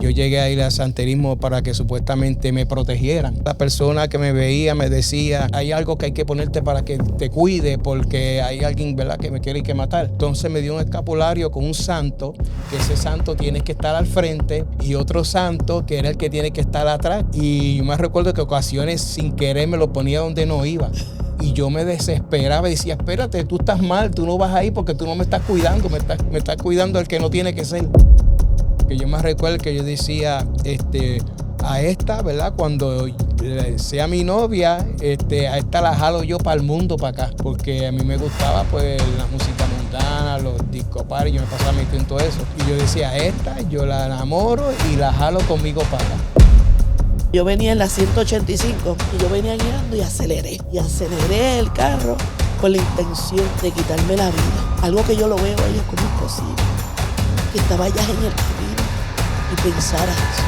Yo llegué a ir al santerismo para que supuestamente me protegieran. La persona que me veía me decía, hay algo que hay que ponerte para que te cuide porque hay alguien, ¿verdad?, que me quiere matar. Entonces me dio un escapulario con un santo, que ese santo tiene que estar al frente, y otro santo que era el que tiene que estar atrás. Y yo me recuerdo que ocasiones sin querer me lo ponía donde no iba. Y yo me desesperaba y decía, espérate, tú estás mal, tú no vas ahí porque tú no me estás cuidando, me estás cuidando el que no tiene que ser. Que yo me recuerdo que yo decía, a esta, ¿verdad?, cuando sea mi novia, a esta la jalo yo para el mundo, para acá, porque a mí me gustaba pues la música mundana, los disco party, yo me pasaba metido en todo eso. Y yo decía, a esta yo la enamoro y la jalo conmigo para acá. Yo venía en la 185 y yo venía guiando y aceleré el carro con la intención de quitarme la vida. Algo que yo lo veo a ellos como imposible, que estaba ya en el camino y pensara eso.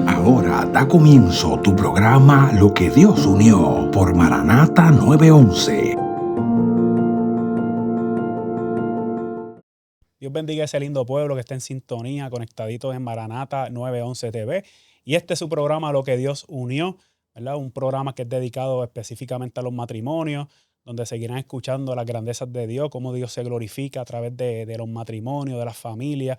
Ahora da comienzo tu programa Lo que Dios unió por Maranata 911. Dios bendiga a ese lindo pueblo que está en sintonía, conectaditos en Maranata 911 TV. Y este es su programa Lo que Dios unió, ¿verdad? Un programa que es dedicado específicamente a los matrimonios, donde seguirán escuchando las grandezas de Dios, cómo Dios se glorifica a través de los matrimonios, de las familias.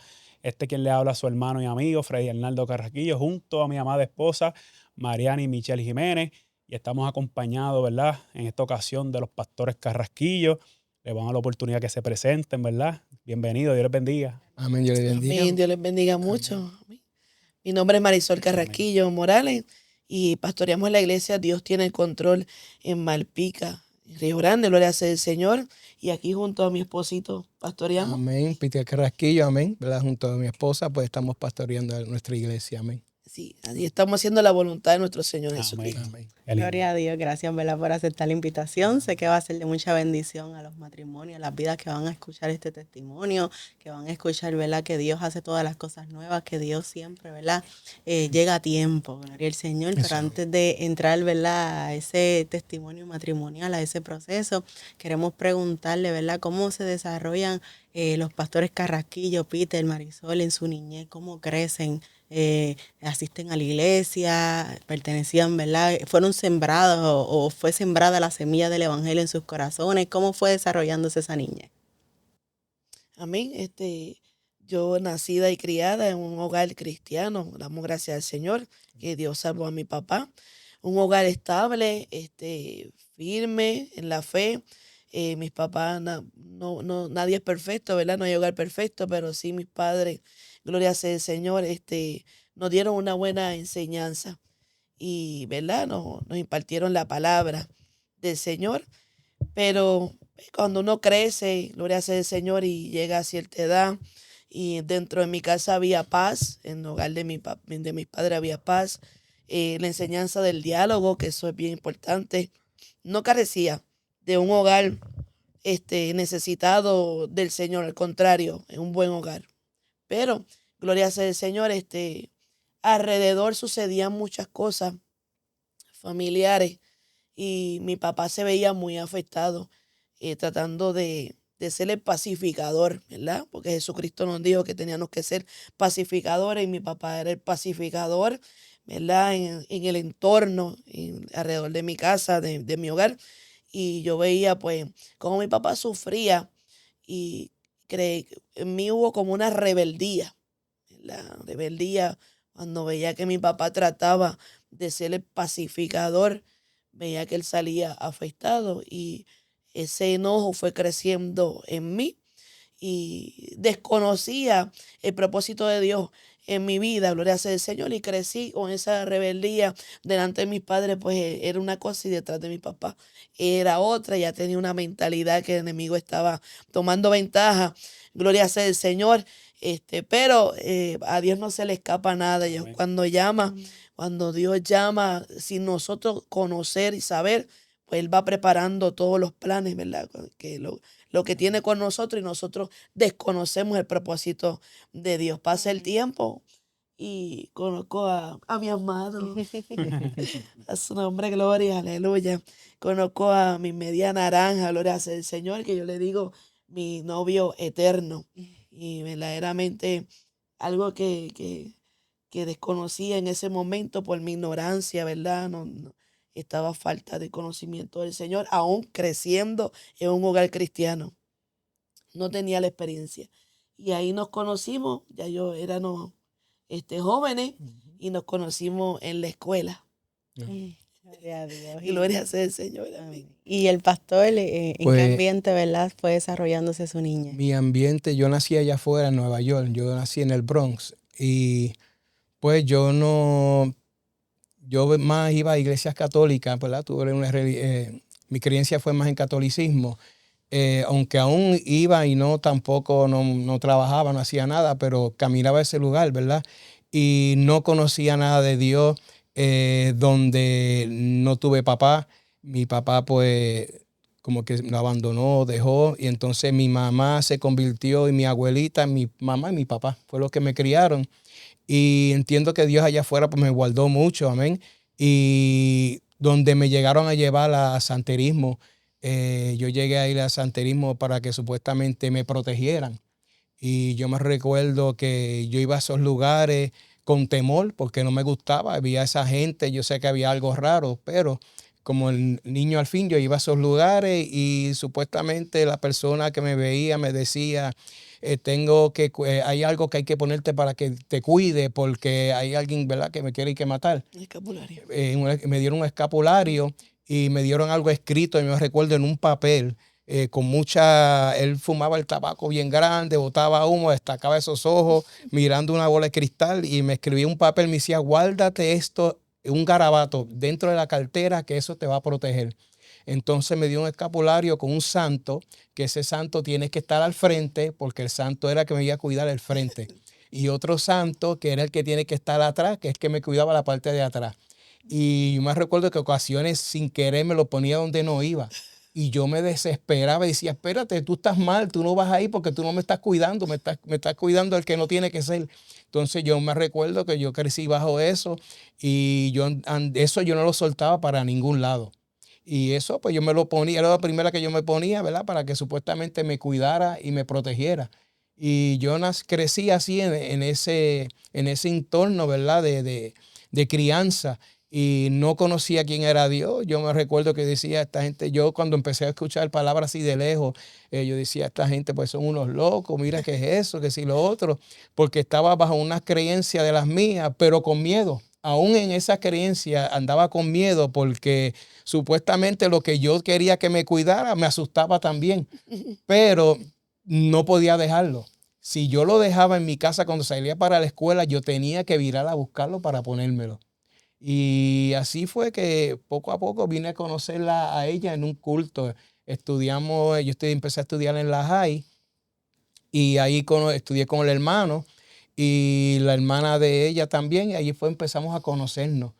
Quien le habla a su hermano y amigo, Freddy Arnaldo Carrasquillo, junto a mi amada esposa, Mariani Michelle Jiménez. Y estamos acompañados, ¿verdad?, en esta ocasión de los pastores Carrasquillo. Le vamos a la oportunidad que se presenten, ¿verdad? Bienvenido, Dios les bendiga. Amén, Dios les bendiga. Amén, Dios les bendiga mucho. Amén. Mi nombre es Marisol Carrasquillo Morales y pastoreamos la iglesia Dios tiene el control en Malpica, en Río Grande, gloria sea el Señor. Y aquí junto a mi esposito pastoreamos. Amén, Peter Carrasquillo, amén, ¿verdad? Junto a mi esposa pues estamos pastoreando nuestra iglesia, amén. Sí, así estamos haciendo la voluntad de nuestro Señor Jesucristo. Amén. Gloria a Dios, gracias, ¿verdad?, por aceptar la invitación. Sé que va a ser de mucha bendición a los matrimonios, a las vidas que van a escuchar este testimonio, que van a escuchar, ¿verdad?, que Dios hace todas las cosas nuevas, que Dios siempre, ¿verdad?, llega a tiempo, gloria al Señor. Pero antes de entrar, ¿verdad?, a ese testimonio matrimonial, a ese proceso, queremos preguntarle, ¿verdad?, cómo se desarrollan los pastores Carrasquillo, Peter, Marisol en su niñez, cómo crecen. Asisten a la iglesia, pertenecían, ¿verdad? ¿Fueron sembrados o fue sembrada la semilla del evangelio en sus corazones? ¿Cómo fue desarrollándose esa niña? Amén. Yo nacida y criada en un hogar cristiano, damos gracias al Señor, que Dios salvó a mi papá. Un hogar estable, firme en la fe. Mis papás, nadie es perfecto, ¿verdad? No hay hogar perfecto, pero sí mis padres, gloria sea el Señor, nos dieron una buena enseñanza y, ¿verdad? Nos impartieron la palabra del Señor. Pero cuando uno crece, gloria sea el Señor, y llega a cierta edad, y dentro de mi casa había paz, en el hogar de mis padres había paz, la enseñanza del diálogo, que eso es bien importante. No carecía de un hogar necesitado del Señor, al contrario, es un buen hogar. Pero, gloria sea el Señor, alrededor sucedían muchas cosas familiares y mi papá se veía muy afectado, tratando de ser el pacificador, ¿verdad? Porque Jesucristo nos dijo que teníamos que ser pacificadores y mi papá era el pacificador, ¿verdad? En el entorno, alrededor de mi casa, de mi hogar. Y yo veía pues cómo mi papá sufría y en mí hubo como una rebeldía, la rebeldía cuando veía que mi papá trataba de ser el pacificador, veía que él salía afectado y ese enojo fue creciendo en mí y desconocía el propósito de Dios en mi vida, gloria sea el Señor, y crecí con esa rebeldía delante de mis padres, pues era una cosa y detrás de mi papá era otra, ya tenía una mentalidad que el enemigo estaba tomando ventaja, gloria sea el Señor, pero a Dios no se le escapa nada, y cuando Dios llama, sin nosotros conocer y saber, pues Él va preparando todos los planes, ¿verdad? Que lo que tiene con nosotros y nosotros desconocemos el propósito de Dios. Pasa el tiempo y conozco a mi amado, a su nombre, gloria, aleluya. Conozco a mi media naranja, gloria sea el Señor, que yo le digo mi novio eterno. Y verdaderamente algo que desconocía en ese momento por mi ignorancia, ¿verdad? Estaba falta de conocimiento del Señor, aún creciendo en un hogar cristiano. No tenía la experiencia. Y ahí nos conocimos, ya éramos jóvenes y nos conocimos en la escuela. Gloria a Dios. Gloria sea el Señor. Amén. Y el pastor, ¿en qué Pues, ambiente, verdad, fue desarrollándose su niñez? mi ambiente, yo nací allá afuera en Nueva York, yo nací en el Bronx y pues yo más iba a iglesias católicas, ¿verdad? Mi creencia fue más en catolicismo, aunque aún iba y tampoco no trabajaba, no hacía nada, pero caminaba a ese lugar, ¿verdad? Y no conocía nada de Dios, donde no tuve papá. Mi papá pues como que lo abandonó, dejó, y entonces mi mamá se convirtió en mi abuelita, mi mamá y mi papá, fue lo que me criaron. Y entiendo que Dios allá afuera pues me guardó mucho, amén. Y donde me llegaron a llevar a santerismo, yo llegué a ir a santerismo para que supuestamente me protegieran. Y yo me recuerdo que yo iba a esos lugares con temor porque no me gustaba, había esa gente, yo sé que había algo raro, pero como el niño al fin yo iba a esos lugares y supuestamente la persona que me veía me decía, hay algo que hay que ponerte para que te cuide porque hay alguien, ¿verdad?, que me quiere que matar. Escapulario. Me dieron un escapulario y me dieron algo escrito, y me recuerdo en un papel, él fumaba el tabaco bien grande, botaba humo, destacaba esos ojos, mirando una bola de cristal, y me escribía un papel, me decía, guárdate esto, un garabato dentro de la cartera, que eso te va a proteger. Entonces me dio un escapulario con un santo, que ese santo tiene que estar al frente, porque el santo era el que me iba a cuidar el frente. Y otro santo, que era el que tiene que estar atrás, que es que me cuidaba la parte de atrás. Y yo me recuerdo que ocasiones sin querer me lo ponía donde no iba. Y yo me desesperaba y decía, espérate, tú estás mal, tú no vas ahí porque tú no me estás cuidando, me estás cuidando el que no tiene que ser. Entonces yo me recuerdo que yo crecí bajo eso y eso yo no lo soltaba para ningún lado. Y eso pues yo me lo ponía, era la primera que yo me ponía, ¿verdad? Para que supuestamente me cuidara y me protegiera. Y yo crecí así en ese entorno, ¿verdad? De crianza. Y no conocía quién era Dios. Yo me recuerdo que decía esta gente, yo cuando empecé a escuchar palabras así de lejos, yo decía, esta gente pues son unos locos, mira qué es eso, que si lo otro, porque estaba bajo una creencia de las mías, pero con miedo. Aún en esa creencia andaba con miedo porque supuestamente lo que yo quería que me cuidara me asustaba también, pero no podía dejarlo. Si yo lo dejaba en mi casa cuando salía para la escuela, yo tenía que virar a buscarlo para ponérmelo. Y así fue que poco a poco vine a conocerla a ella en un culto. Empecé a estudiar en la high y ahí estudié con el hermano y la hermana de ella también, y allí empezamos a conocernos,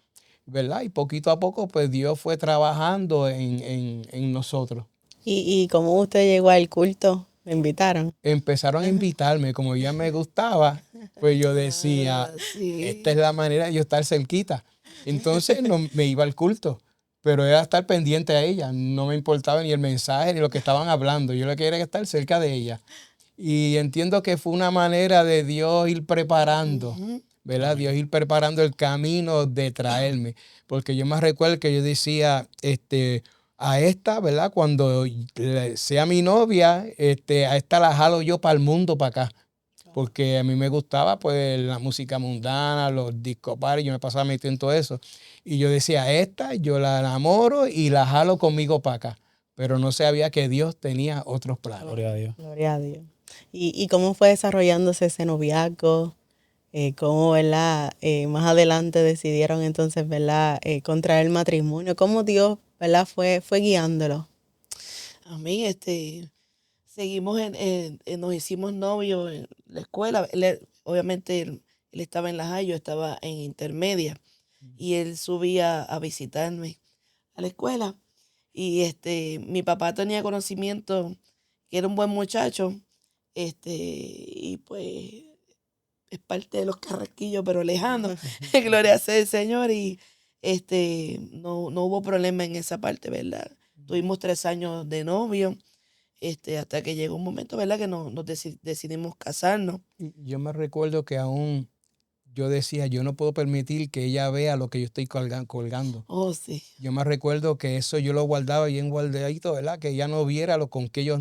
¿verdad? Y poquito a poco pues Dios fue trabajando en nosotros. ¿Y cómo usted llegó al culto? ¿Me invitaron? Empezaron a invitarme, como ya me gustaba, pues yo decía, Sí. esta es la manera de yo estar cerquita. Entonces no me iba al culto, pero era estar pendiente a ella. No me importaba ni el mensaje ni lo que estaban hablando. Yo lo que quería era estar cerca de ella. Y entiendo que fue una manera de Dios ir preparando, ¿verdad? Dios ir preparando el camino de traerme. Porque yo me recuerdo que yo decía, a esta, ¿verdad? Cuando sea mi novia, a esta la jalo yo para el mundo, para acá. Porque a mí me gustaba pues la música mundana, los disco party, yo me pasaba metiendo en todo eso. Y yo decía, esta yo la enamoro y la jalo conmigo para acá. Pero no sabía que Dios tenía otros planes. Gloria a Dios. Gloria a Dios. ¿Y cómo fue desarrollándose ese noviazgo? ¿Cómo, verdad? Más adelante decidieron entonces, ¿verdad? Contraer el matrimonio. ¿Cómo Dios, verdad, fue guiándolo? Amén. Seguimos nos hicimos novios en la escuela. Obviamente él estaba en la high, yo estaba en intermedia. Y él subía a visitarme a la escuela. Y mi papá tenía conocimiento que era un buen muchacho. Y pues es parte de los carrasquillos, pero lejano. Gloria sea el Señor. Y no hubo problema en esa parte, ¿verdad? Tuvimos 3 años de novio. hasta que llegó un momento, ¿verdad? Que decidimos casarnos. Y yo me recuerdo que aún yo decía, yo no puedo permitir que ella vea lo que yo estoy colgando. Oh, sí. Yo me recuerdo que eso yo lo guardaba bien guardadito, ¿verdad? Que ella no viera lo con que yo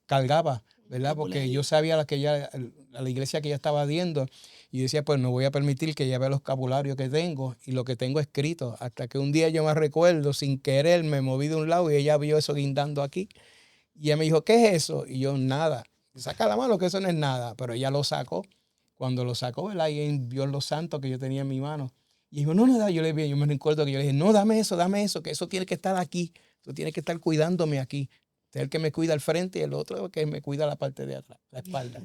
cargaba, ¿verdad? Porque yo sabía a la iglesia que ella estaba yendo y decía, pues no voy a permitir que ella vea los vocabularios que tengo y lo que tengo escrito. Hasta que un día yo me recuerdo, sin querer, me moví de un lado y ella vio eso guindando aquí. Y ella me dijo, ¿qué es eso? Y yo, nada. Saca la mano, que eso no es nada. Pero ella lo sacó. Cuando lo sacó, ¿verdad? Y vio los santos que yo tenía en mi mano. Y dijo, no, yo me recuerdo que yo le dije, no, dame eso, que eso tiene que estar aquí. Tú tienes que estar cuidándome aquí. Este es el que me cuida al frente y el otro que me cuida la parte de atrás, la espalda.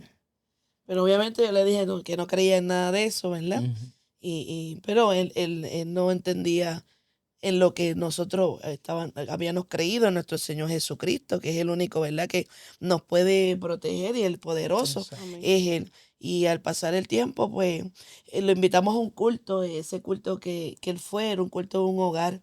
Pero obviamente yo le dije que no creía en nada de eso, ¿verdad? Pero él no entendía en lo que nosotros habíamos creído en nuestro Señor Jesucristo, que es el único, ¿verdad?, que nos puede proteger, y el poderoso es Él. Y al pasar el tiempo, pues, lo invitamos a un culto. Ese culto que él fue era un culto de un hogar,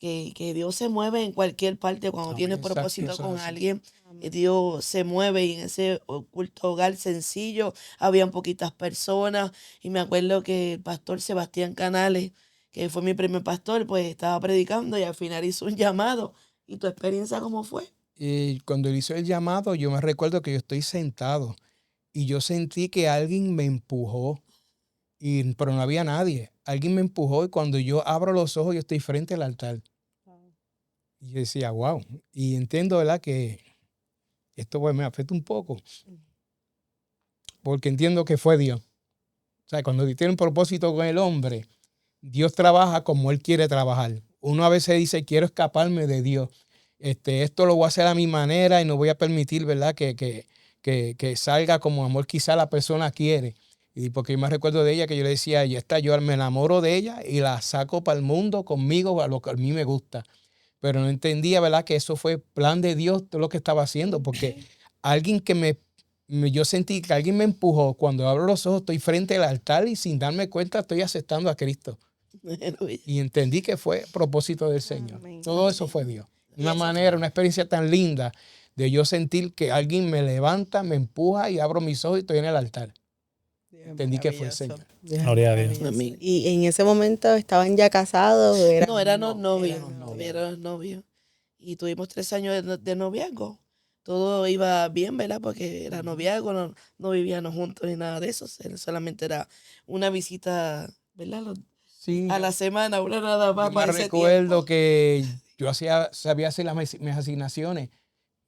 que Dios se mueve en cualquier parte cuando tiene propósito con alguien. Dios se mueve, y en ese culto hogar sencillo habían poquitas personas. Y me acuerdo que el pastor Sebastián Canales, que fue mi primer pastor, pues estaba predicando y al final hizo un llamado. ¿Y tu experiencia cómo fue? Y cuando él hizo el llamado, yo me recuerdo que yo estoy sentado y yo sentí que alguien me empujó, pero no había nadie. Alguien me empujó y cuando yo abro los ojos, yo estoy frente al altar. Y yo decía, wow. Y entiendo, ¿verdad?, que esto pues me afecta un poco, porque entiendo que fue Dios. O sea, cuando Dios tiene un propósito con el hombre, Dios trabaja como Él quiere trabajar. Uno a veces dice, quiero escaparme de Dios. Esto lo voy a hacer a mi manera y no voy a permitir, ¿verdad?, que salga como amor quizá la persona quiere. Y porque yo me recuerdo de ella que yo le decía, yo me enamoro de ella y la saco para el mundo conmigo, a lo que a mí me gusta. Pero no entendía, ¿verdad?, que eso fue plan de Dios, todo lo que estaba haciendo, porque alguien yo sentí que alguien me empujó. Cuando abro los ojos estoy frente al altar y sin darme cuenta estoy aceptando a Cristo. Y entendí que fue propósito del Señor. Todo eso fue Dios. Una manera, una experiencia tan linda de yo sentir que alguien me levanta, me empuja y abro mis ojos y estoy en el altar. Entendí que fue el Señor. Gloria a Dios. Y en ese momento estaban ya casados. No, éramos novios. Éramos novios. Y tuvimos 3 años de noviazgo. Todo iba bien, ¿verdad? Porque era noviazgo, no vivíamos juntos ni nada de eso. Solamente era una visita, ¿verdad? Sí. A la semana, una nada más. Yo me recuerdo que yo sabía hacer mis asignaciones.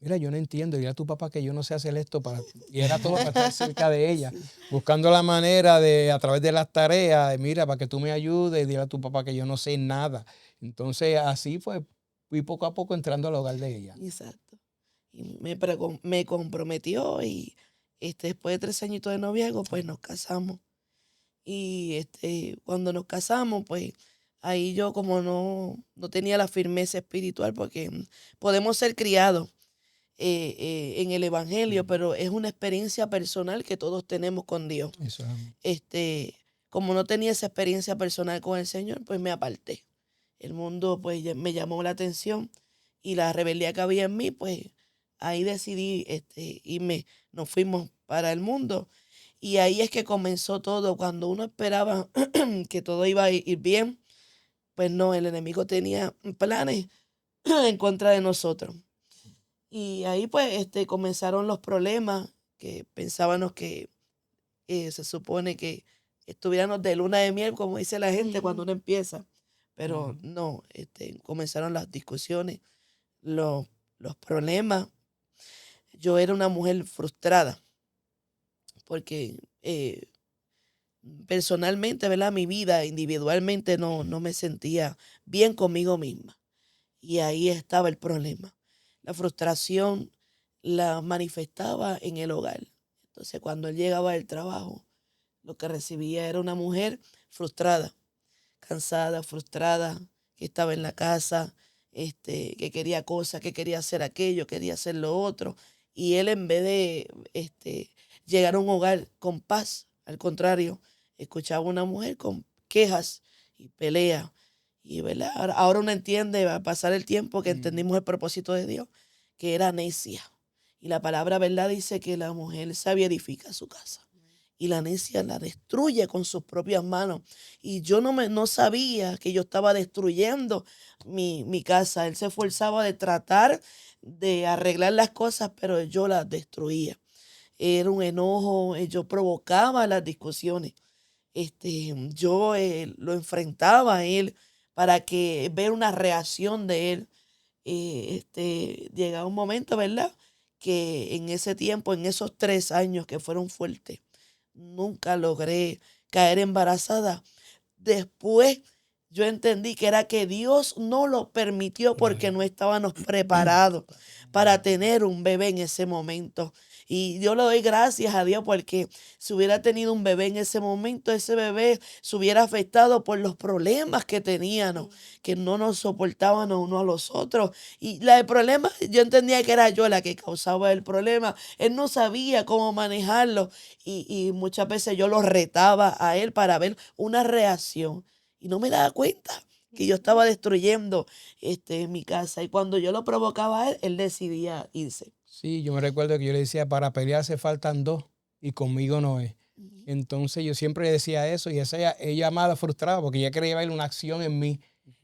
Mira, yo no entiendo. Dile a tu papá que yo no sé hacer esto. Y era todo para estar cerca de ella. Sí. Buscando la manera a través de las tareas, mira, para que tú me ayudes. Dile a tu papá que yo no sé nada. Entonces, así fue. Fui poco a poco entrando al hogar de ella. Exacto. Y me comprometió y después de 3 añitos de noviazgo, pues nos casamos. Y cuando nos casamos, pues ahí yo como no tenía la firmeza espiritual, porque podemos ser criados en el evangelio, pero es una experiencia personal que todos tenemos con Dios. Eso. Como no tenía esa experiencia personal con el Señor, pues me aparté. El mundo pues me llamó la atención y la rebeldía que había en mí, pues ahí decidí irme. Nos fuimos para el mundo. Y ahí es que comenzó todo. Cuando uno esperaba que todo iba a ir bien, pues no, el enemigo tenía planes en contra de nosotros. Y ahí pues comenzaron los problemas, que pensábamos que se supone que estuviéramos de luna de miel, como dice la gente cuando uno empieza. Pero no, comenzaron las discusiones, los problemas. Yo era una mujer frustrada, porque personalmente, ¿verdad?, mi vida individualmente no me sentía bien conmigo misma. Y ahí estaba el problema. La frustración la manifestaba en el hogar. Entonces, cuando él llegaba del trabajo, lo que recibía era una mujer frustrada, cansada, frustrada, que estaba en la casa, que quería cosas, que quería hacer aquello, quería hacer lo otro. Y él, en vez de llegar a un hogar con paz, al contrario, escuchaba a una mujer con quejas y peleas. Y ¿verdad? Ahora uno entiende, va a pasar el tiempo que entendimos el propósito de Dios, que era necia. Y la palabra, ¿verdad?, dice que la mujer sabia edifica su casa y la necia la destruye con sus propias manos. Y yo no sabía que yo estaba destruyendo mi casa. Él se esforzaba de tratar de arreglar las cosas, pero yo las destruía. Era un enojo, yo provocaba las discusiones. Yo lo enfrentaba a él para que ver una reacción de él. Llegaba un momento, ¿verdad?, que en ese tiempo, en esos 3 años que fueron fuertes, nunca logré caer embarazada. Después yo entendí que era que Dios no lo permitió porque no estábamos preparados para tener un bebé en ese momento. Y yo le doy gracias a Dios porque si hubiera tenido un bebé en ese momento, ese bebé se hubiera afectado por los problemas que teníamos, que no nos soportaban uno a los otros. Y el problema, yo entendía que era yo la que causaba el problema. Él no sabía cómo manejarlo y muchas veces yo lo retaba a él para ver una reacción. Y no me daba cuenta que yo estaba destruyendo mi casa. Y cuando yo lo provocaba a él, él decidía irse. Sí, yo me recuerdo que yo le decía, para pelear hace faltan dos y conmigo no es. Entonces yo siempre le decía eso y ella más la frustraba porque ella quería ver una acción en mí.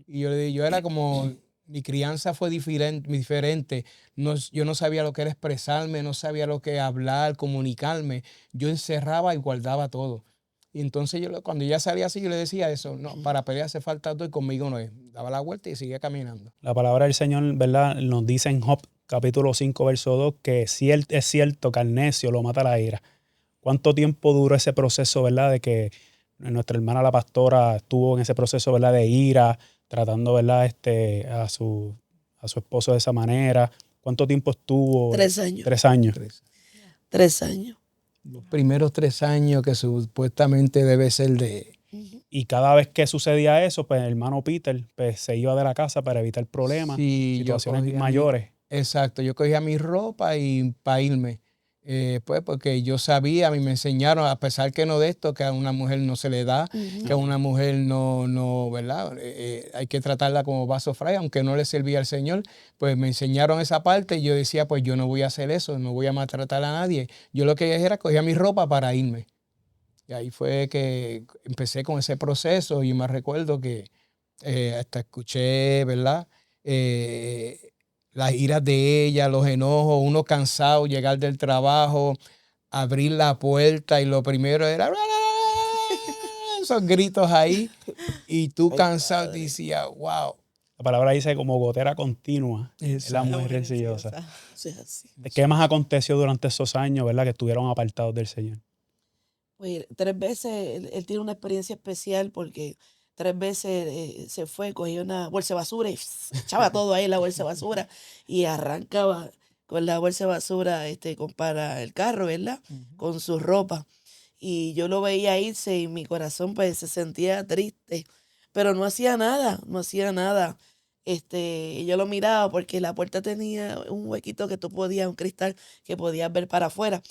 Y yo era como, mi crianza fue diferente. Yo no sabía lo que era expresarme, no sabía lo que hablar, comunicarme. Yo encerraba y guardaba todo. Y entonces cuando ella salía así, yo le decía eso, no, para pelear hace falta dos y conmigo no es. Daba la vuelta y seguía caminando. La palabra del Señor, ¿verdad?, nos dice en Job capítulo 5, verso 2, que es cierto que al necio lo mata la ira. ¿Cuánto tiempo duró ese proceso, verdad, de que nuestra hermana la pastora estuvo en ese proceso, verdad, de ira, tratando, verdad, a su esposo de esa manera? ¿Cuánto tiempo estuvo? 3 años. 3 años. 3 años. Los primeros 3 años que supuestamente debe ser de... Y cada vez que sucedía eso, pues el hermano Peter pues, se iba de la casa para evitar problemas, Sí, situaciones mayores. Exacto, yo cogía mi ropa y para irme. Pues porque yo sabía, a mí me enseñaron, a pesar que no de esto, que a una mujer no se le da, que a una mujer no, ¿verdad? Hay que tratarla como vaso frágil, aunque no le servía al Señor. Pues me enseñaron esa parte y yo decía, pues yo no voy a hacer eso, no voy a maltratar a nadie. Yo lo que era, cogía mi ropa para irme. Y ahí fue que empecé con ese proceso y me recuerdo que hasta escuché, ¿verdad? Las iras de ella, los enojos, uno cansado, llegar del trabajo, abrir la puerta y lo primero era esos gritos ahí y tú cansado y decías, wow. La palabra dice como gotera continua. Es la mujer rencillosa. ¿Qué más aconteció durante esos años, verdad, que estuvieron apartados del Señor? Pues 3 veces él tiene una experiencia especial porque 3 veces se fue, cogía una bolsa de basura y echaba todo ahí en la bolsa de basura y arrancaba con la bolsa de basura para el carro, ¿verdad? Con su ropa. Y yo lo veía irse y mi corazón pues se sentía triste, pero no hacía nada, no hacía nada. Yo lo miraba porque la puerta tenía un huequito que tú podías, un cristal que podías ver para afuera.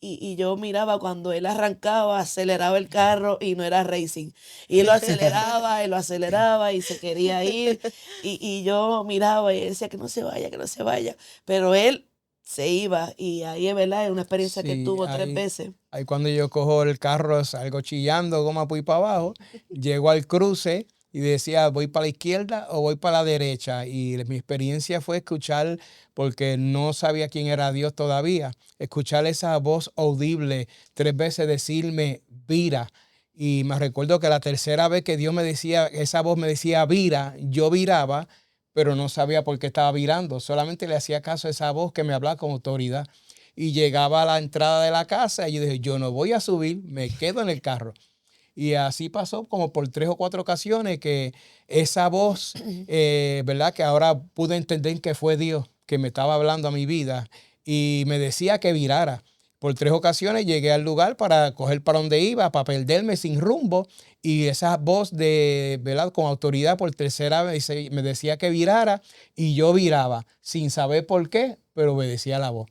Y yo miraba cuando él arrancaba, aceleraba el carro y no era racing. Y lo aceleraba y se quería ir. Y yo miraba y él decía que no se vaya. Pero él se iba y ahí es verdad, es una experiencia que tuvo 3 veces. Ahí cuando yo cojo el carro, salgo chillando, goma voy para abajo, llego al cruce y decía, ¿voy para la izquierda o voy para la derecha? Y mi experiencia fue escuchar, porque no sabía quién era Dios todavía, escuchar esa voz audible 3 veces decirme, vira. Y me recuerdo que la tercera vez que Dios me decía, esa voz me decía, vira, yo viraba, pero no sabía por qué estaba virando. Solamente le hacía caso a esa voz que me hablaba con autoridad. Y llegaba a la entrada de la casa y yo dije, yo no voy a subir, me quedo en el carro. Y así pasó como por 3 o 4 ocasiones que esa voz, ¿verdad? Que ahora pude entender que fue Dios que me estaba hablando a mi vida y me decía que virara. Por 3 ocasiones llegué al lugar para coger para donde iba, para perderme sin rumbo. Y esa voz ¿verdad? Con autoridad por tercera vez me decía que virara y yo viraba sin saber por qué, pero obedecía la voz.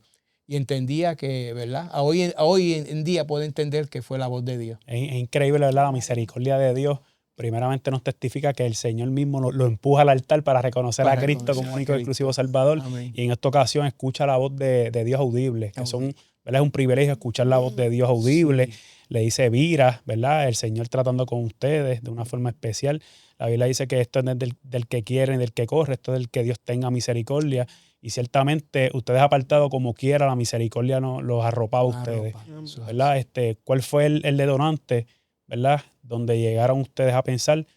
Y entendía que, ¿verdad? Hoy en día puedo entender que fue la voz de Dios. Es increíble, ¿verdad? La misericordia de Dios, primeramente nos testifica que el Señor mismo lo empuja al altar para reconocer a Para Cristo reconocer como a único y Cristo. exclusivo Salvador. Amén. Y en esta ocasión escucha la voz de Dios audible, que son, ¿verdad? Es un privilegio escuchar la voz de Dios audible. Sí. Le dice Vira, ¿verdad? El Señor tratando con ustedes de una forma especial. La Biblia dice que esto no es del que quiere ni del que corre, esto es del que Dios tenga misericordia. Y ciertamente ustedes apartados como quiera, la misericordia no los arropaba a ustedes. Eso es ¿Verdad? ¿Cuál fue el detonante, ¿verdad? Donde llegaron ustedes a pensar,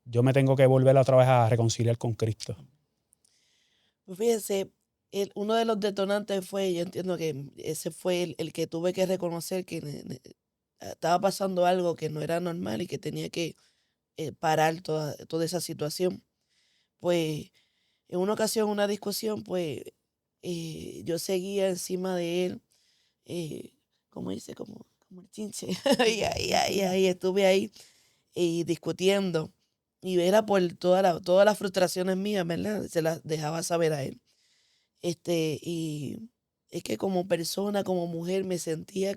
yo me tengo que volver otra vez a reconciliar con Cristo? Pues fíjense, uno de los detonantes fue, yo entiendo que ese fue el que tuve que reconocer que estaba pasando algo que no era normal y que tenía que parar toda esa situación. Pues en una ocasión, una discusión, pues yo seguía encima de él, eh, como dice, como el chinche. Y estuve ahí discutiendo. Y era por todas las frustraciones mías, ¿verdad? Se las dejaba saber a él. Y es que como persona, como mujer, me sentía,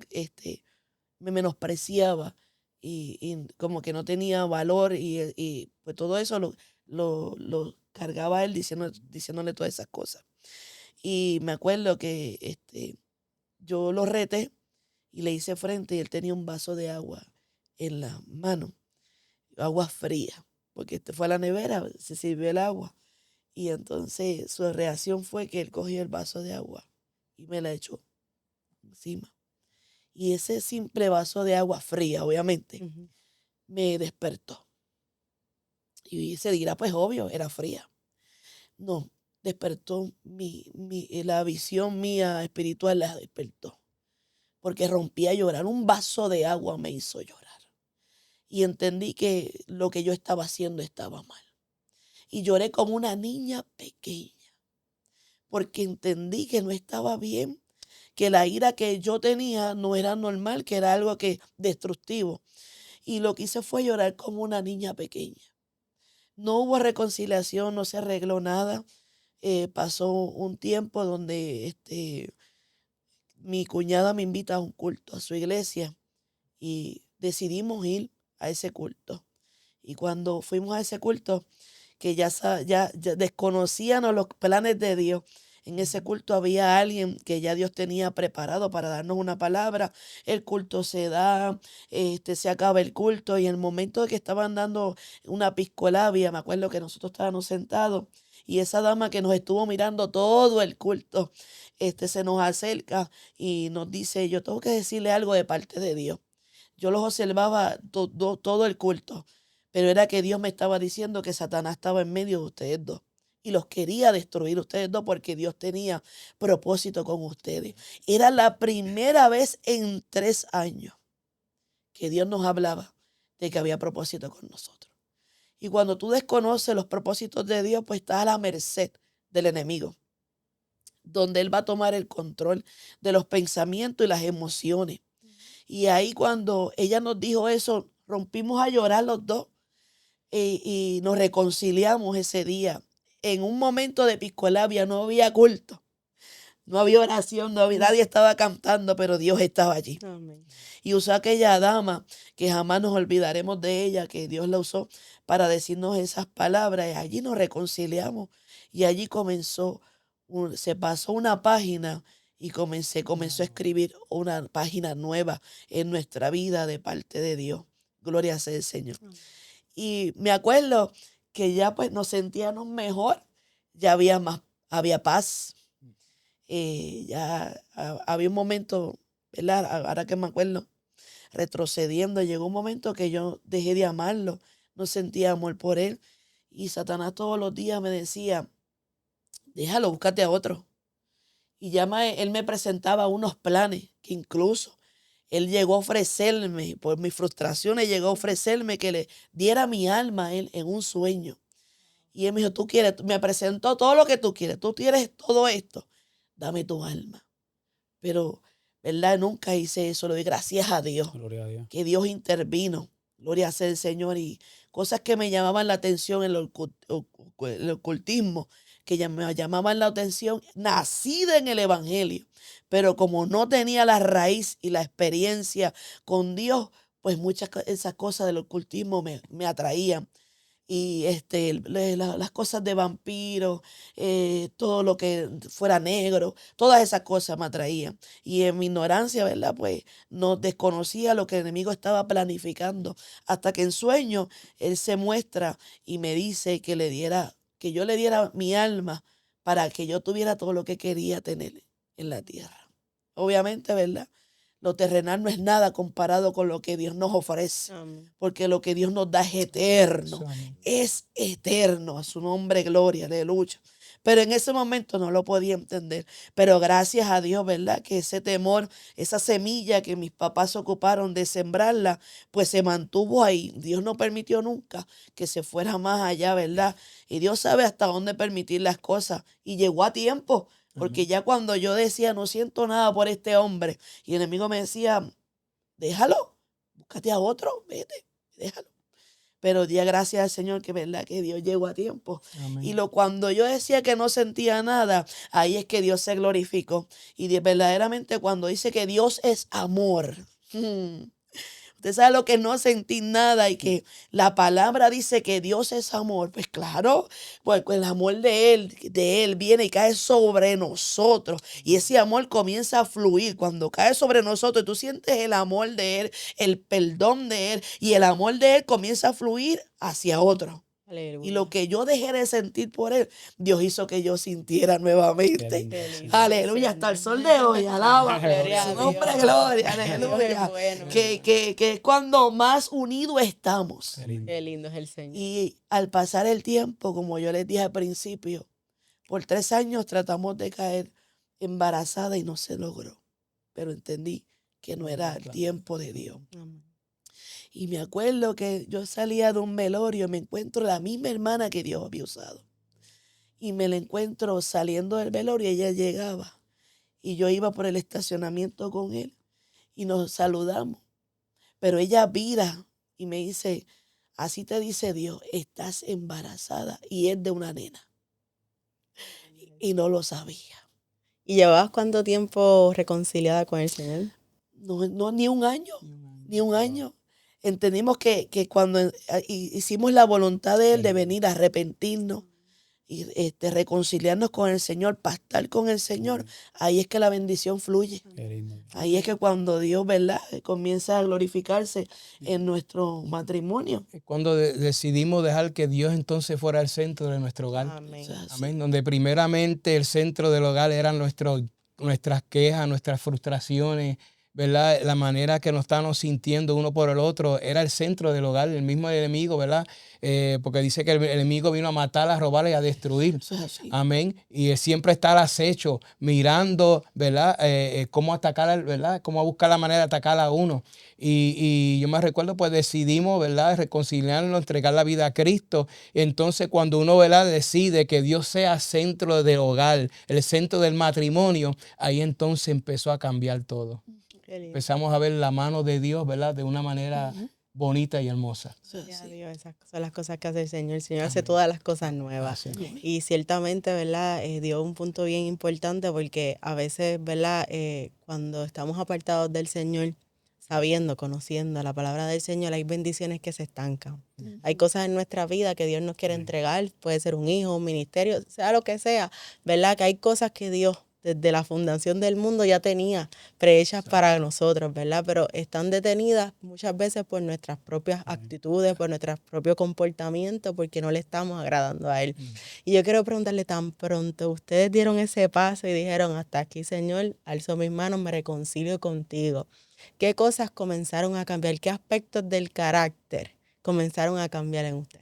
me menospreciaba y como que no tenía valor y pues todo eso lo cargaba él diciéndole todas esas cosas. Y me acuerdo que yo lo reté y le hice frente y él tenía un vaso de agua en la mano, agua fría, porque fue a la nevera, se sirvió el agua. Y entonces su reacción fue que él cogió el vaso de agua y me la echó encima. Y ese simple vaso de agua fría, obviamente, me despertó. Y se dirá, pues obvio, era fría. No, despertó la visión mía espiritual, la despertó. Porque rompí a llorar. Un vaso de agua me hizo llorar. Y entendí que lo que yo estaba haciendo estaba mal. Y lloré como una niña pequeña. Porque entendí que no estaba bien, que la ira que yo tenía no era normal, que era algo destructivo. Y lo que hice fue llorar como una niña pequeña. No hubo reconciliación, no se arregló nada. Pasó un tiempo donde mi cuñada me invita a un culto a su iglesia y decidimos ir a ese culto. Y cuando fuimos a ese culto, que ya desconocíamos los planes de Dios, en ese culto había alguien que ya Dios tenía preparado para darnos una palabra. El culto se da, se acaba el culto y en el momento de que estaban dando una piscolabia, me acuerdo que nosotros estábamos sentados y esa dama que nos estuvo mirando todo el culto, se nos acerca y nos dice, yo tengo que decirle algo de parte de Dios. Yo los observaba todo el culto, pero era que Dios me estaba diciendo que Satanás estaba en medio de ustedes dos y los quería destruir ustedes dos porque Dios tenía propósito con ustedes. Era la primera vez en 3 años que Dios nos hablaba de que había propósito con nosotros. Y cuando tú desconoces los propósitos de Dios, pues estás a la merced del enemigo, donde Él va a tomar el control de los pensamientos y las emociones. Y ahí cuando ella nos dijo eso, rompimos a llorar los dos y nos reconciliamos ese día. En un momento de piscolabia no había culto, no había oración, nadie estaba cantando, pero Dios estaba allí. Amén. Y usó aquella dama que jamás nos olvidaremos de ella, que Dios la usó para decirnos esas palabras. Y allí nos reconciliamos y allí se pasó una página y comenzó a escribir una página nueva en nuestra vida de parte de Dios. Gloria sea el Señor. Y me acuerdo que ya pues nos sentíamos mejor, ya había paz. Había un momento, ¿verdad? Ahora que me acuerdo, retrocediendo, llegó un momento que yo dejé de amarlo, no sentía amor por él. Y Satanás todos los días me decía, déjalo, búscate a otro. Y él me presentaba unos planes que incluso él llegó a ofrecerme, por mis frustraciones, llegó a ofrecerme que le diera mi alma a él en un sueño. Y él me dijo, me presentó todo lo que tú quieres todo esto, dame tu alma. Pero, ¿verdad? Nunca hice eso, le doy gracias a Dios, Gloria a Dios. que Dios intervino, gloria sea el Señor, y cosas que me llamaban la atención en el ocultismo, que me llamaban la atención, nacida en el Evangelio, pero como no tenía la raíz y la experiencia con Dios, pues muchas esas cosas del ocultismo me atraían. Y las cosas de vampiros, todo lo que fuera negro, todas esas cosas me atraían. Y en mi ignorancia, ¿verdad? Pues no desconocía lo que el enemigo estaba planificando. Hasta que en sueño él se muestra y me dice que yo le diera mi alma para que yo tuviera todo lo que quería tener en la tierra. Obviamente, ¿verdad? Lo terrenal no es nada comparado con lo que Dios nos ofrece, Amén. porque lo que Dios nos da es eterno, Amén. es eterno, a su nombre gloria, aleluya. Pero en ese momento no lo podía entender. Pero gracias a Dios, ¿verdad? Que ese temor, esa semilla que mis papás se ocuparon de sembrarla, pues se mantuvo ahí. Dios no permitió nunca que se fuera más allá, ¿verdad? Y Dios sabe hasta dónde permitir las cosas. Y llegó a tiempo. Porque ya cuando yo decía, no siento nada por este hombre, y el enemigo me decía, déjalo, búscate a otro, vete, déjalo. Pero di gracias al Señor que verdad que Dios llegó a tiempo. Amén. Y cuando yo decía que no sentía nada, ahí es que Dios se glorificó. Y verdaderamente cuando dice que Dios es amor. Usted sabe lo que no sentir nada y que la palabra dice que Dios es amor. Pues claro, pues el amor de Él viene y cae sobre nosotros. Y ese amor comienza a fluir. Cuando cae sobre nosotros, tú sientes el amor de Él, el perdón de Él. Y el amor de Él comienza a fluir hacia otro. Y lo Aleluya. que yo dejé de sentir por Él, Dios hizo que yo sintiera Qué nuevamente. lindo, Qué sí. lindo. Aleluya, hasta el sol de hoy, alaba. Gloria a Su nombre, Dios. gloria, Dios aleluya. es bueno. Que es cuando más unidos estamos. Qué lindo. Qué lindo es el Señor. Y al pasar el tiempo, como yo les dije al principio, por 3 años tratamos de caer embarazada y no se logró. Pero entendí que no era el tiempo de Dios. Amén. Y me acuerdo que yo salía de un velorio, me encuentro la misma hermana que Dios había usado. Y me la encuentro saliendo del velorio y ella llegaba. Y yo iba por el estacionamiento con él y nos saludamos. Pero ella vira y me dice, así te dice Dios, estás embarazada y es de una nena. Y no lo sabía. ¿Y llevabas cuánto tiempo reconciliada con el Señor? No, ni un año, ni un año. Entendimos que cuando hicimos la voluntad de Él de venir a arrepentirnos y reconciliarnos con el Señor, pastar con el Señor, ahí es que la bendición fluye. Qué lindo. Ahí es que cuando Dios, ¿verdad?, comienza a glorificarse en nuestro matrimonio. Cuando decidimos dejar que Dios entonces fuera el centro de nuestro hogar. Amén. O sea, sí. Amén. Donde primeramente el centro del hogar eran nuestras quejas, nuestras frustraciones, ¿verdad? La manera que nos estábamos sintiendo uno por el otro era el centro del hogar, el mismo enemigo, ¿verdad? Porque dice que el enemigo vino a matar, a robar y a destruir. Eso es así. Amén. Y él siempre está al acecho, mirando, ¿verdad? Cómo atacar, ¿verdad? Cómo buscar la manera de atacar a uno. Y yo me recuerdo, pues decidimos, ¿verdad? Reconciliarnos, entregar la vida a Cristo. Entonces, cuando uno, ¿verdad?, decide que Dios sea centro del hogar, el centro del matrimonio, ahí entonces empezó a cambiar todo. Qué lindo. Empezamos a ver la mano de Dios, ¿verdad? De una manera bonita y hermosa. Eso es Gloria a así. Dios, esas son las cosas que hace el Señor. El Señor hace todas las cosas nuevas. Así. Y ciertamente, ¿verdad? Dio un punto bien importante porque a veces, ¿verdad? Cuando estamos apartados del Señor, sabiendo, conociendo la palabra del Señor, hay bendiciones que se estancan. Hay cosas en nuestra vida que Dios nos quiere entregar, puede ser un hijo, un ministerio, sea lo que sea, ¿verdad? Que hay cosas que Dios desde la fundación del mundo ya tenía prehechas para nosotros, ¿verdad? Pero están detenidas muchas veces por nuestras propias actitudes, por nuestro propio comportamiento, porque no le estamos agradando a Él. Y yo quiero preguntarle, tan pronto ustedes dieron ese paso y dijeron, hasta aquí, Señor, alzo mis manos, me reconcilio contigo. ¿Qué cosas comenzaron a cambiar? ¿Qué aspectos del carácter comenzaron a cambiar en usted?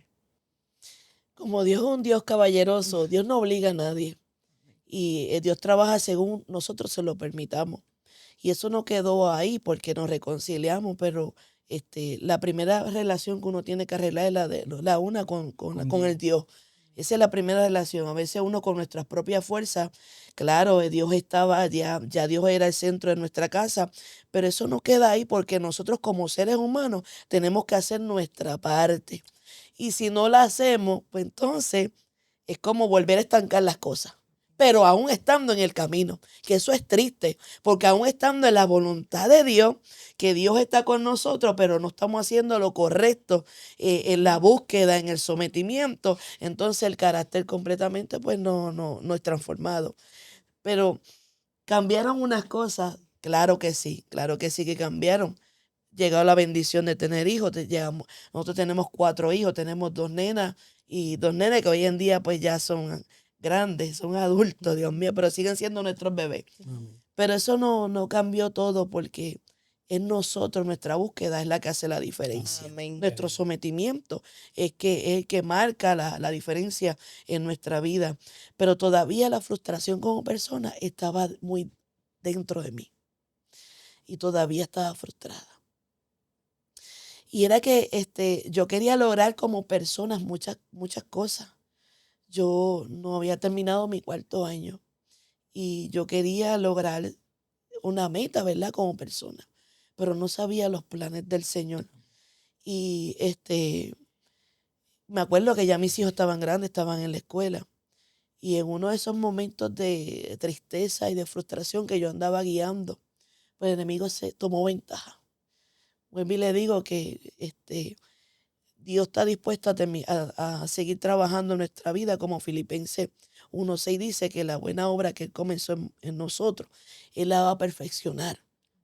Como Dios es un Dios caballeroso, Dios no obliga a nadie. Y Dios trabaja según nosotros se lo permitamos. Y eso no quedó ahí porque nos reconciliamos, pero la primera relación que uno tiene que arreglar es la una con el Dios. Esa es la primera relación. A veces uno con nuestras propias fuerzas, claro, Dios estaba, ya Dios era el centro de nuestra casa, pero eso no queda ahí porque nosotros como seres humanos tenemos que hacer nuestra parte. Y si no la hacemos, pues entonces es como volver a estancar las cosas. pero aún estando en el camino, que eso es triste, porque aún estando en la voluntad de Dios, que Dios está con nosotros, pero no estamos haciendo lo correcto en la búsqueda, en el sometimiento, entonces el carácter completamente pues no es transformado. Pero cambiaron unas cosas, claro que sí que cambiaron. Llegó la bendición de tener hijos, nosotros tenemos 4 hijos, tenemos 2 nenas y 2 nenas que hoy en día pues ya son grandes, son adultos, Dios mío, pero siguen siendo nuestros bebés. Pero eso no cambió todo porque en nosotros, nuestra búsqueda es la que hace la diferencia. Amén. Nuestro sometimiento es el que marca la diferencia en nuestra vida. Pero todavía la frustración como persona estaba muy dentro de mí. Y todavía estaba frustrada. Y era que yo quería lograr como personas muchas cosas. Yo no había terminado mi 4º año y yo quería lograr una meta, ¿verdad? Como persona, pero no sabía los planes del Señor. Y me acuerdo que ya mis hijos estaban grandes, estaban en la escuela. Y en uno de esos momentos de tristeza y de frustración que yo andaba guiando, pues el enemigo se tomó ventaja. Vuelvo y le digo que Dios está dispuesto a seguir trabajando en nuestra vida, como Filipenses 1:6 dice que la buena obra que Él comenzó en nosotros, Él la va a perfeccionar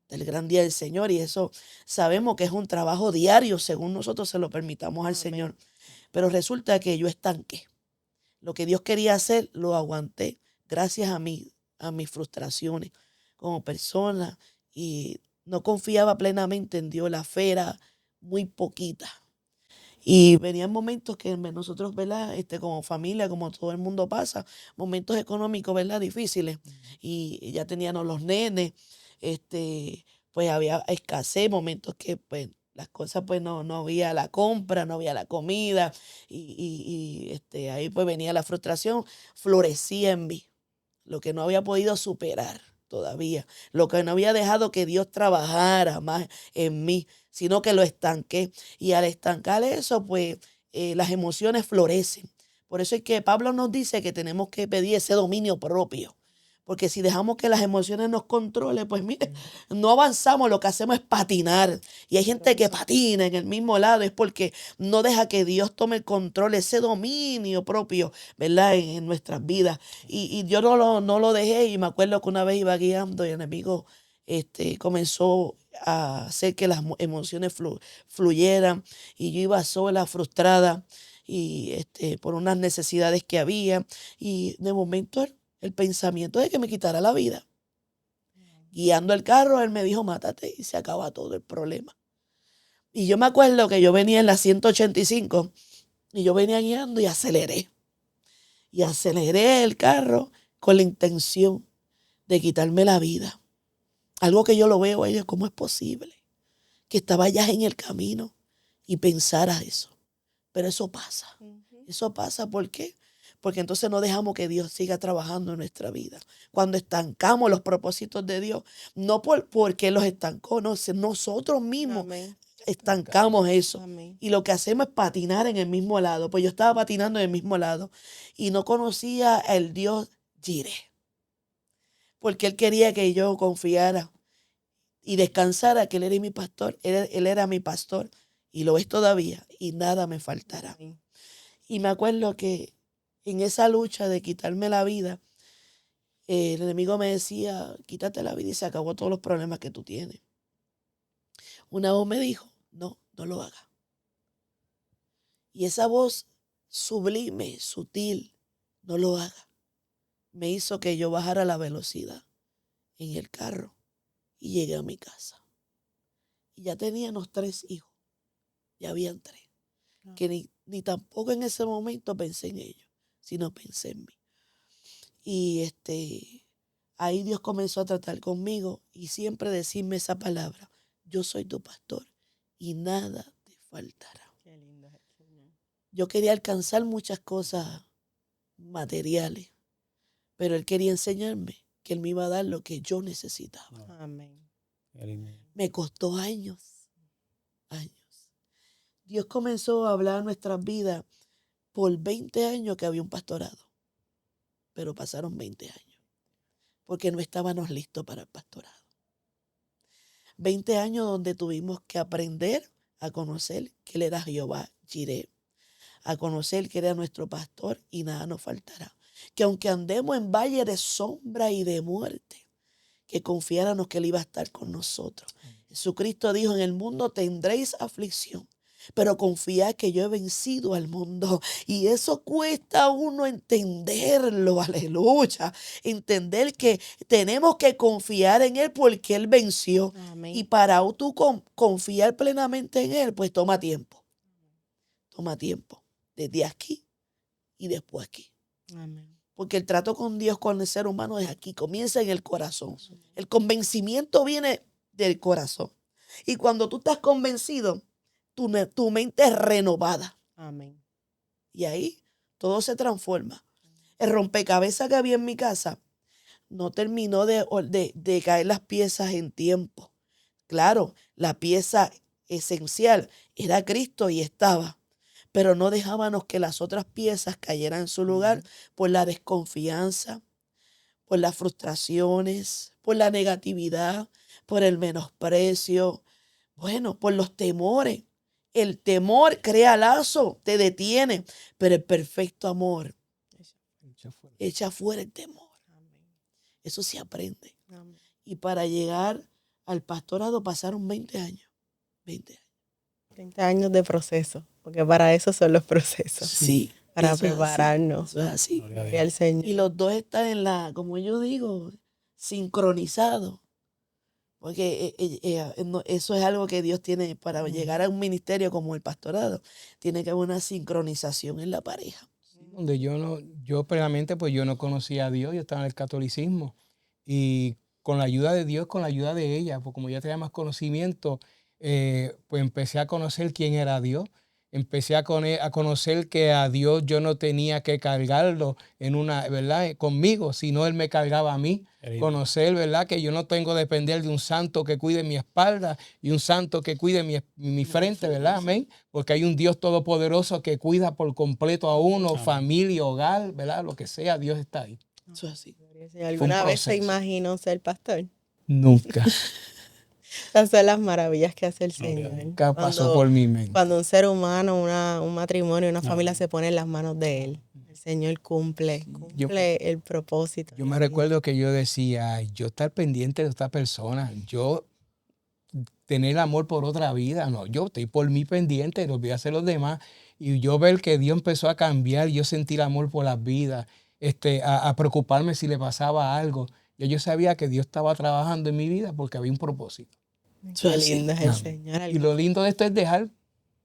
del gran día del Señor. Y eso sabemos que es un trabajo diario, según nosotros se lo permitamos al Señor. Pero resulta que yo estanqué. Lo que Dios quería hacer, lo aguanté gracias a mis frustraciones como persona. Y no confiaba plenamente en Dios, la fe era muy poquita. Y venían momentos que nosotros, ¿verdad? Como familia, como todo el mundo pasa, momentos económicos, ¿verdad? Difíciles. Y ya teníamos los nenes, pues había escasez, momentos que pues las cosas pues no había la compra, no había la comida. Y ahí pues venía la frustración, florecía en mí, lo que no había podido superar todavía, lo que no había dejado que Dios trabajara más en mí, sino que lo estanqué. Y al estancar eso, pues las emociones florecen. Por eso es que Pablo nos dice que tenemos que pedir ese dominio propio. Porque si dejamos que las emociones nos controlen, pues mire, no avanzamos, lo que hacemos es patinar. Y hay gente que patina en el mismo lado, es porque no deja que Dios tome el control, ese dominio propio, ¿verdad? En nuestras vidas. Y yo no lo dejé y me acuerdo que una vez iba guiando y el enemigo comenzó a hacer que las emociones fluyeran y yo iba sola, frustrada y por unas necesidades que había y de momento el pensamiento de que me quitara la vida. Guiando el carro, él me dijo, mátate y se acaba todo el problema. Y yo me acuerdo que yo venía en la 185 y yo venía guiando y aceleré. Y aceleré el carro con la intención de quitarme la vida. Algo que yo lo veo a ellos, ¿cómo es posible? Que estaba ya en el camino y pensara eso. Pero eso pasa. Eso pasa, ¿por qué? Porque entonces no dejamos que Dios siga trabajando en nuestra vida. Cuando estancamos los propósitos de Dios, no porque los estancó, no, nosotros mismos estancamos eso. Amén. Y lo que hacemos es patinar en el mismo lado. Pues yo estaba patinando en el mismo lado y no conocía el Dios Jireh. Porque Él quería que yo confiara y descansara que Él era mi pastor. Él era mi pastor y lo es todavía y nada me faltará. Amén. Y me acuerdo que en esa lucha de quitarme la vida, el enemigo me decía, quítate la vida y se acabó todos los problemas que tú tienes. Una voz me dijo, no lo hagas. Y esa voz sublime, sutil, no lo haga, me hizo que yo bajara la velocidad en el carro y llegué a mi casa. Y ya teníamos 3 hijos, ya habían 3, que ni tampoco en ese momento pensé en ellos, sino pensé en mí. Y ahí Dios comenzó a tratar conmigo y siempre decirme esa palabra, yo soy tu pastor y nada te faltará. Qué lindo es el Señor. Yo quería alcanzar muchas cosas materiales, pero Él quería enseñarme que Él me iba a dar lo que yo necesitaba. Amén. Me costó años. Dios comenzó a hablar en nuestras vidas por 20 años que había un pastorado. pero pasaron 20 años, porque no estábamos listos para el pastorado. 20 años donde tuvimos que aprender a conocer que Él era Jehová Jireh, a conocer que era nuestro pastor y nada nos faltará. Que aunque andemos en valle de sombra y de muerte, que confiáramos que Él iba a estar con nosotros. Jesucristo dijo, en el mundo tendréis aflicción, pero confiad que yo he vencido al mundo. Y eso cuesta a uno entenderlo, aleluya. Entender que tenemos que confiar en Él porque Él venció. Amén. Y para tú confiar plenamente en Él, pues toma tiempo. Toma tiempo. Desde aquí y después aquí. Amén. Porque el trato con Dios, con el ser humano es aquí, comienza en el corazón. El convencimiento viene del corazón. Y cuando tú estás convencido, tu mente es renovada. Amén. Y ahí todo se transforma. El rompecabezas que había en mi casa no terminó de caer las piezas en tiempo. Claro, la pieza esencial era Cristo y estaba. Pero no dejábamos que las otras piezas cayeran en su lugar por la desconfianza, por las frustraciones, por la negatividad, por el menosprecio, bueno, por los temores. El temor crea lazo, te detiene, pero el perfecto amor echa fuera el temor. Amén. Eso se aprende. Amén. Y para llegar al pastorado pasaron 20 años. 20 años. 30 años de proceso, porque para eso son los procesos. Sí. Para eso es así, prepararnos. Eso es así. Gloria a Dios. Gloria al Señor. Y los dos están en como yo digo, sincronizados. Porque eso es algo que Dios tiene para llegar a un ministerio como el pastorado. Tiene que haber una sincronización en la pareja. Donde yo plenamente pues yo no conocía a Dios, yo estaba en el catolicismo. Y con la ayuda de Dios, con la ayuda de ella, pues como ya tenía más conocimiento, pues empecé a conocer quién era Dios. Empecé a conocer que a Dios yo no tenía que cargarlo ¿verdad? Conmigo, sino Él me cargaba a mí. Conocer, ¿verdad? Que yo no tengo que depender de un santo que cuide mi espalda y un santo que cuide mi frente, ¿verdad? Amén. Porque hay un Dios todopoderoso que cuida por completo a uno, Amén. Familia, hogar, ¿verdad? Lo que sea, Dios está ahí. Eso es así. Gloria al Señor. ¿Alguna vez se proceso. imaginó ser pastor? Nunca, Esas son las maravillas que hace el Gloria a Señor. nunca pasó por mi mente. Cuando un ser humano, un matrimonio, una familia se pone en las manos de Él, el Señor cumple el propósito. Yo me recuerdo que yo decía, "Ay, yo estar pendiente de esta persona, yo tener amor por otra vida, no, yo estoy por mí pendiente, lo voy a hacer los demás". Y yo ver que Dios empezó a cambiar, yo sentir amor por las vidas, a preocuparme si le pasaba algo. Yo sabía que Dios estaba trabajando en mi vida porque había un propósito. Eso Qué es así. lindo es el Amén. Señor. Y lo lindo de esto es dejar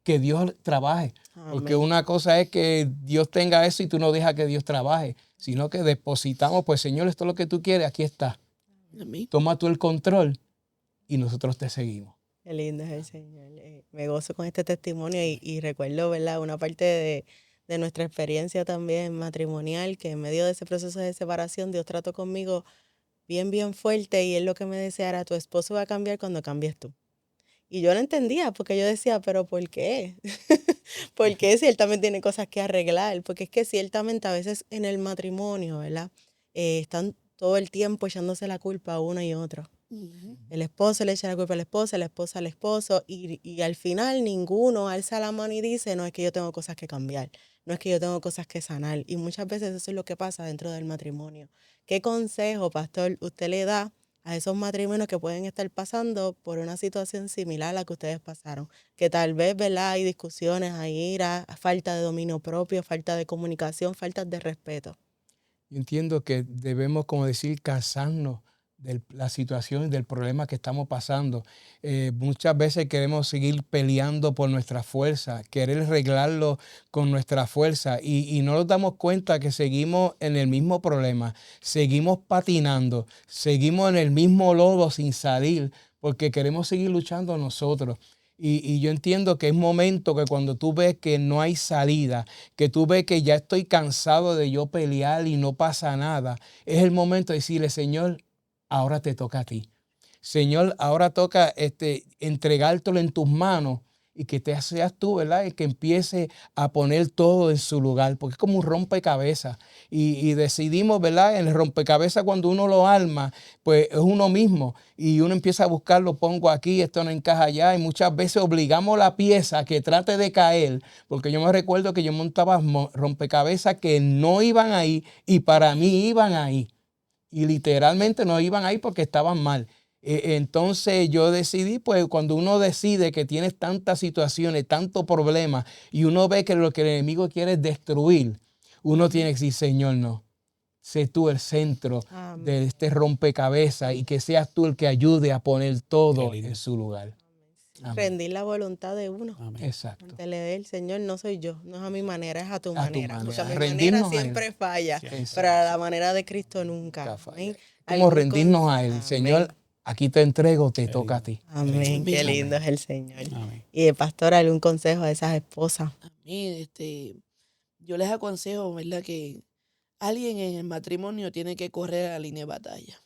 que Dios trabaje. Porque Amén. una cosa es que Dios tenga eso y tú no dejas que Dios trabaje, sino que depositamos, pues Señor, esto es lo que tú quieres, aquí está. Amén. Toma tú el control y nosotros te seguimos. Qué lindo es el Señor. Me gozo con este testimonio y recuerdo, ¿verdad? Una parte de nuestra experiencia también matrimonial, que en medio de ese proceso de separación, Dios trató conmigo bien, bien fuerte y Él lo que me decía era, tu esposo va a cambiar cuando cambies tú. Y yo no entendía, porque yo decía, ¿pero por qué? ¿Por qué si él también tiene cosas que arreglar? Porque es que ciertamente a veces en el matrimonio, ¿verdad? Están todo el tiempo echándose la culpa a uno y otro. Ujú. El esposo le echa la culpa a la esposa al esposo, y al final ninguno alza la mano y dice, no, es que yo tengo cosas que cambiar, no es que yo tengo cosas que sanar. Y muchas veces eso es lo que pasa dentro del matrimonio. ¿Qué consejo, pastor, usted le da a esos matrimonios que pueden estar pasando por una situación similar a la que ustedes pasaron? Que tal vez, ¿verdad? Hay discusiones, hay ira, falta de dominio propio, falta de comunicación, falta de respeto. Yo entiendo que debemos, como decir, cansarnos de la situación y del problema que estamos pasando. Muchas veces queremos seguir peleando por nuestra fuerza, querer arreglarlo con nuestra fuerza y no nos damos cuenta que seguimos en el mismo problema, seguimos patinando, seguimos en el mismo lodo sin salir porque queremos seguir luchando nosotros. Y yo entiendo que es momento que cuando tú ves que no hay salida, que tú ves que ya estoy cansado de yo pelear y no pasa nada, es el momento de decirle, Señor, ahora te toca a ti. Señor, ahora toca entregártelo en tus manos y que seas tú, ¿verdad?, el que empiece a poner todo en su lugar, porque es como un rompecabezas. Y decidimos, ¿verdad?, en el rompecabezas cuando uno lo arma, pues es uno mismo y uno empieza a buscar, lo pongo aquí, esto no encaja allá, y muchas veces obligamos la pieza a que trate de caer, porque yo me recuerdo que yo montaba rompecabezas que no iban ahí y para mí iban ahí. Y literalmente no iban ahí porque estaban mal. Entonces yo decidí, pues cuando uno decide que tienes tantas situaciones, tantos problemas, y uno ve que lo que el enemigo quiere es destruir, uno tiene que decir, Señor, no, sé tú el centro Amén. de este rompecabezas y que seas tú el que ayude a poner todo en su lugar. Amén. Rendir la voluntad de uno. Amén. Exacto. Ante el Señor, no soy yo, no es a mi manera, es a tu manera. Porque a mi manera Rendirnos a Él. siempre falla, Sí. pero a la manera de Cristo nunca. Nunca falla. Amén. Como Algún rendirnos a Él. Amén. Señor, aquí te entrego, te Qué toca a lindo. ti. Amén, qué Amén. lindo es el Señor. Amén. Y pastor, algún consejo a esas esposas. A mí, yo les aconsejo, ¿verdad?, que alguien en el matrimonio tiene que correr a la línea de batalla.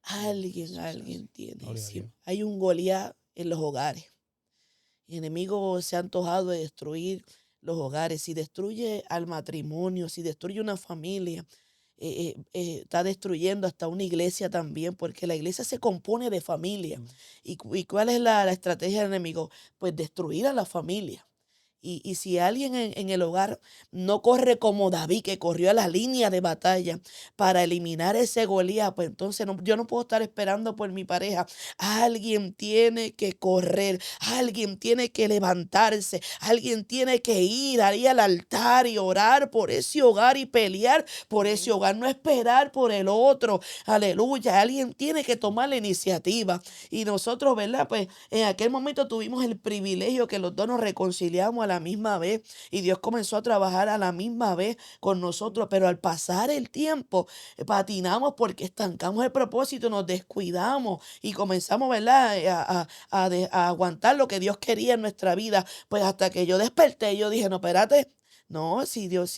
Alguien tiene. Gloria a Dios. Hay un Goliat en los hogares. El enemigo se ha antojado de destruir los hogares. Si destruye al matrimonio, si destruye una familia, está destruyendo hasta una iglesia también, porque la iglesia se compone de familia. ¿Y cuál es la estrategia del enemigo? Pues destruir a la familia. Y si alguien en el hogar no corre como David, que corrió a la línea de batalla para eliminar ese Goliat, pues entonces yo no puedo estar esperando por mi pareja. Alguien tiene que correr, alguien tiene que levantarse, alguien tiene que ir ahí al altar y orar por ese hogar y pelear por ese hogar, no esperar por el otro. Aleluya, alguien tiene que tomar la iniciativa. Y nosotros, ¿verdad? Pues en aquel momento tuvimos el privilegio que los dos nos reconciliamos a la misma vez y Dios comenzó a trabajar a la misma vez con nosotros, pero al pasar el tiempo patinamos porque estancamos el propósito, nos descuidamos y comenzamos, ¿verdad?, a aguantar lo que Dios quería en nuestra vida, pues hasta que yo desperté, yo dije, no, espérate. No, si Dios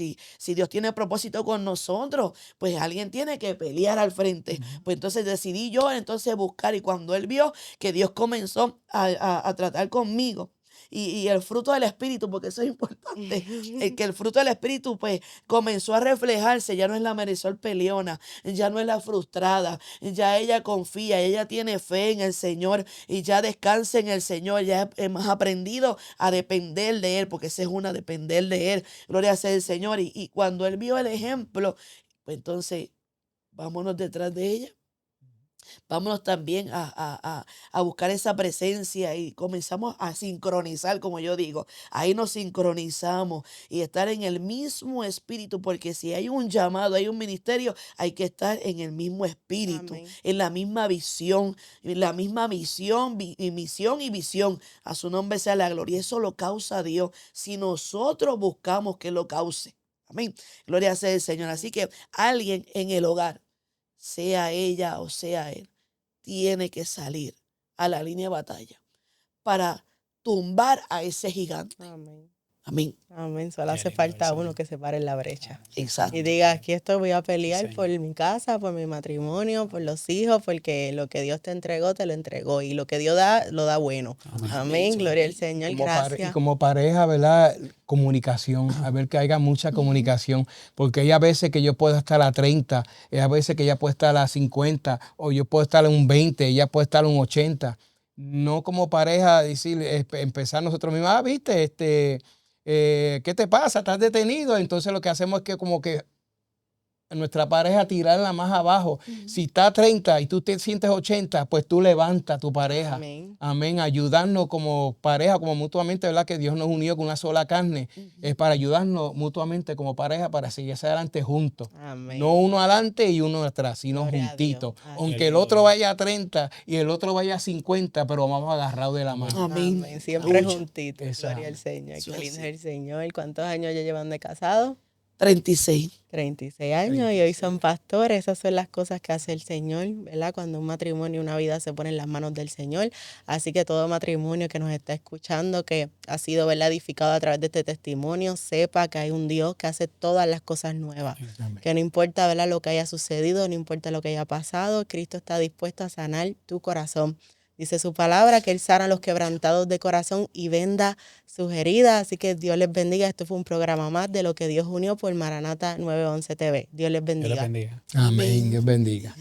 tiene propósito con nosotros, pues alguien tiene que pelear al frente. Pues entonces decidí yo entonces buscar, y cuando él vio que Dios comenzó a tratar conmigo, y el fruto del Espíritu, porque eso es importante, que el fruto del Espíritu pues comenzó a reflejarse, ya no es la Marisol peleona, ya no es la frustrada, ya ella confía, ella tiene fe en el Señor y ya descansa en el Señor, ya hemos aprendido a depender de Él, porque esa es una, depender de Él, gloria sea el Señor, y cuando Él vio el ejemplo, pues entonces vámonos detrás de ella. Vámonos también a buscar esa presencia y comenzamos a sincronizar, como yo digo. Ahí nos sincronizamos y estar en el mismo espíritu, porque si hay un llamado, hay un ministerio, hay que estar en el mismo espíritu, Amén. en la misma visión, en la misma misión y visión. A su nombre sea la gloria. Eso lo causa Dios si nosotros buscamos que lo cause. Amén. Gloria sea el Señor. Así que alguien en el hogar, sea ella o sea él, tiene que salir a la línea de batalla para tumbar a ese gigante. Amén. Amén. Amén. Solo Qué hace lindo falta eso, uno Señor. que se pare en la brecha. Exacto. Y diga, aquí estoy, voy a pelear Señor. por mi casa, por mi matrimonio, por los hijos, porque lo que Dios te entregó, te lo entregó. Y lo que Dios da, lo da bueno. Amén. Amén. Gloria al Señor. Y Gracias. como pareja, ¿verdad? Comunicación, a ver que haya mucha comunicación, porque hay a veces que yo puedo estar a 30, hay a veces que ella puede estar a 50, o yo puedo estar en un 20, ella puede estar en un 80. No como pareja decir, empezar nosotros mismos, viste, ¿qué te pasa? ¿Estás detenido? Entonces lo que hacemos es que como que nuestra pareja tirarla más abajo. Si está a 30 y tú te sientes 80, pues tú levanta a tu pareja. Amén. Amén. Ayudarnos como pareja, como mutuamente, ¿verdad? Que Dios nos unió con una sola carne. Es para ayudarnos mutuamente como pareja para seguir hacia adelante juntos. Amén. No uno adelante y uno atrás, sino Gloria a juntitos. Dios. Aunque el otro vaya a 30 y el otro vaya a 50, pero vamos agarrados de la mano. Amén. Amén. Siempre Aleluya. juntitos. Exacto. Gloria al Señor. Eso Qué es lindo es así. el Señor. ¿Cuántos años ya llevan de casados? 36. 36 años y hoy son pastores. Esas son las cosas que hace el Señor, ¿verdad? Cuando un matrimonio y una vida se ponen en las manos del Señor. Así que todo matrimonio que nos está escuchando, que ha sido, ¿verdad?, edificado a través de este testimonio, sepa que hay un Dios que hace todas las cosas nuevas. Amén. Que no importa, ¿verdad?, lo que haya sucedido, no importa lo que haya pasado, Cristo está dispuesto a sanar tu corazón. Dice su palabra que Él sana a los quebrantados de corazón y venda sus heridas. Así que Dios les bendiga. Esto fue un programa más de Lo que Dios unió por Maranata 911 TV. Dios les bendiga. Dios les bendiga. Amén. Dios bendiga.